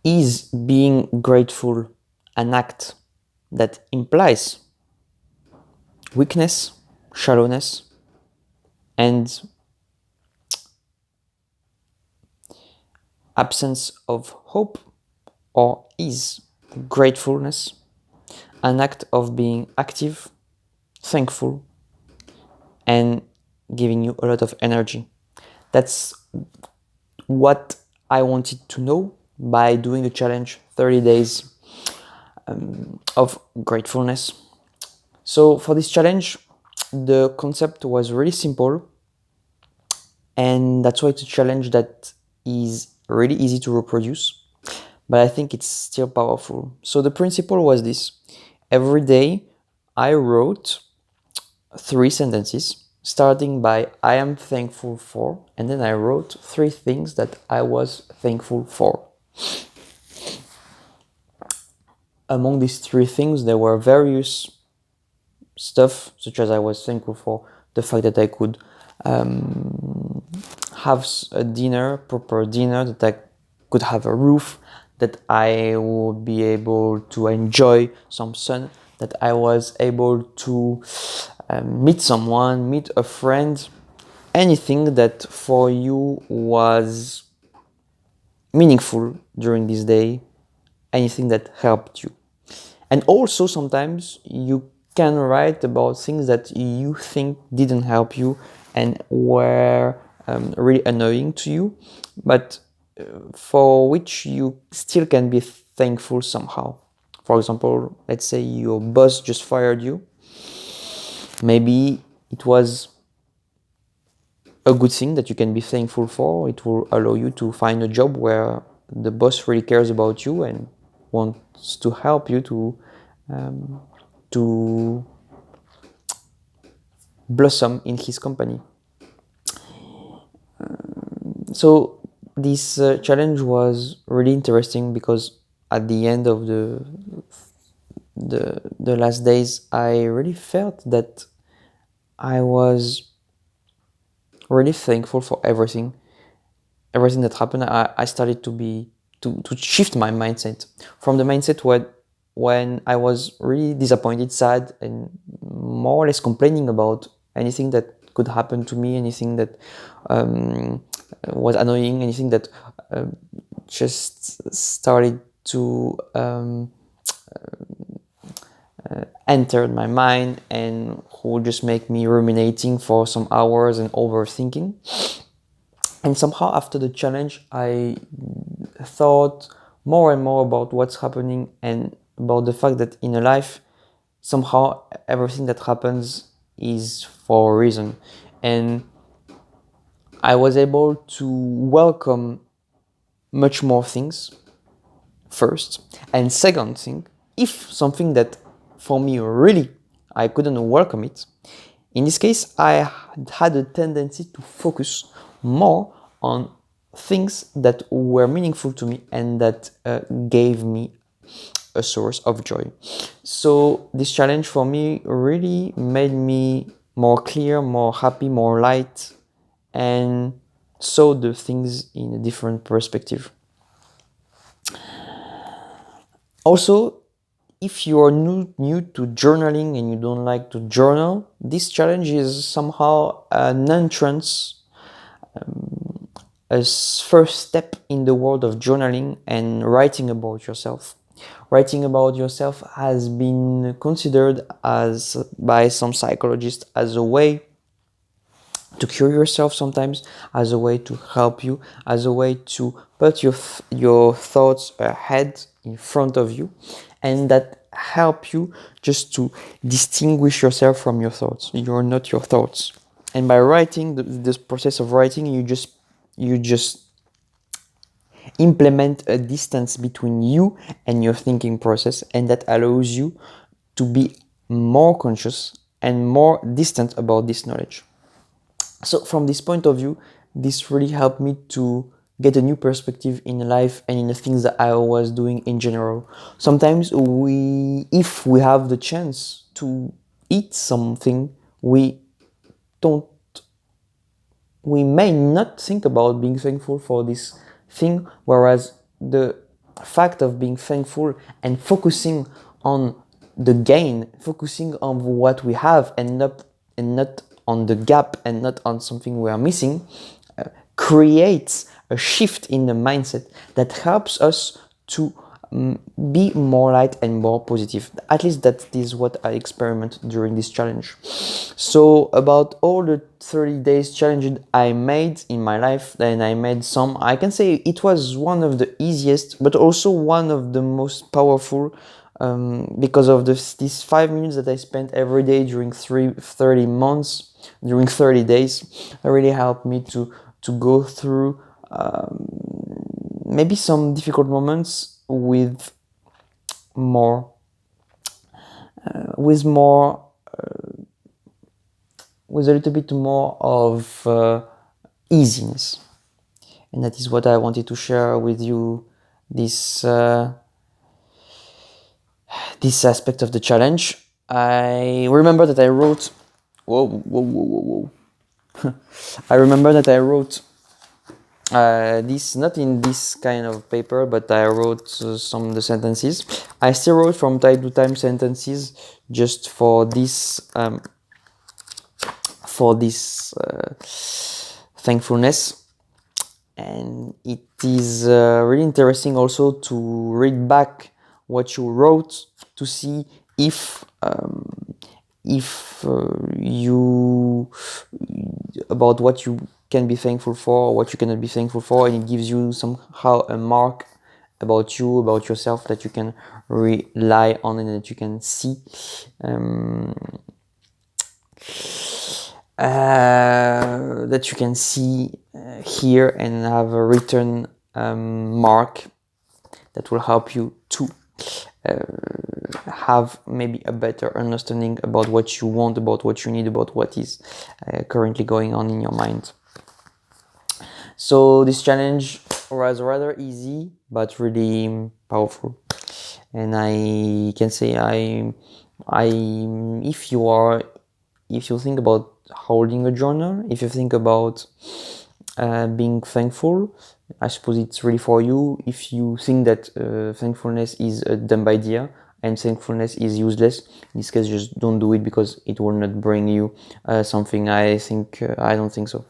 Is being grateful an act that implies weakness, shallowness, and absence of hope? Or is gratefulness an act of being active, thankful, and giving you a lot of energy? That's what I wanted to know by doing the challenge 30 days of gratefulness. So for this challenge, the concept was really simple, and that's why it's a challenge that is really easy to reproduce, but I think it's still powerful. So the principle was this: every day I wrote 3 sentences, starting by I am thankful for, and then I wrote 3 things that I was thankful for. Among these 3 things, there were various stuff, such as I was thankful for the fact that I could have a dinner, proper dinner, that I could have a roof, that I would be able to enjoy some sun, that I was able to meet someone, meet a friend, anything that for you was meaningful during this day, anything that helped you. And also sometimes you can write about things that you think didn't help you and were really annoying to you, but for which you still can be thankful somehow. For example, let's say your boss just fired you. Maybe it was a good thing that you can be thankful for. It will allow you to find a job where the boss really cares about you and wants to help you to blossom in his company. So this challenge was really interesting because at the end of the last days, I really felt that I was really thankful for everything that happened. I started to shift my mindset from the mindset when I was really disappointed, sad, and more or less complaining about anything that could happen to me, anything that was annoying, anything that just started to enter my mind and who would just make me ruminating for some hours and overthinking. And somehow after the challenge, I thought more and more about what's happening and about the fact that in a life, somehow everything that happens is for a reason. And I was able to welcome much more things first. And second thing, if something that for me really I couldn't welcome it, in this case, I had a tendency to focus more on things that were meaningful to me and that gave me a source of joy. So this challenge for me really made me more clear, more happy, more light, and saw the things in a different perspective. Also, if you are new to journaling and you don't like to journal, this challenge is somehow an entrance, a first step in the world of journaling and writing about yourself. Writing about yourself has been considered as by some psychologists as a way to cure yourself sometimes, as a way to help you, as a way to put your thoughts ahead in front of you, and that help you just to distinguish yourself from your thoughts. You're not your thoughts. And by writing, this process of writing, you just implement a distance between you and your thinking process, and that allows you to be more conscious and more distant about this knowledge. So from this point of view, this really helped me to get a new perspective in life and in the things that I was doing in general. Sometimes if we have the chance to eat something, don't, we may not think about being thankful for this thing, whereas the fact of being thankful and focusing on the gain, focusing on what we have and not on the gap and not on something we are missing, creates a shift in the mindset that helps us to be more light and more positive. At least that is what I experiment during this challenge. So about all the 30 days challenge I made in my life, then I made some, I can say it was one of the easiest, but also one of the most powerful, because of these 5 minutes that I spent every day during 30 months, during 30 days, really helped me to go through maybe some difficult moments with more with a little bit more of easiness. And that is what I wanted to share with you, this this aspect of the challenge. I remember that I wrote whoa. I remember that I wrote this, not in this kind of paper, but I wrote some of the sentences. I still wrote from time to time sentences just for this thankfulness. And it is really interesting also to read back what you wrote to see if you about what you can be thankful for, what you cannot be thankful for, and it gives you somehow a mark about you, about yourself, that you can rely on and that you can see. That you can see here and have a written mark that will help you to have maybe a better understanding about what you want, about what you need, about what is currently going on in your mind. So this challenge was rather easy but really powerful, and I can say if you think about holding a journal, if you think about being thankful, I suppose it's really for you. If you think that thankfulness is a dumb idea and thankfulness is useless, in this case, just don't do it, because it will not bring you something. I don't think so.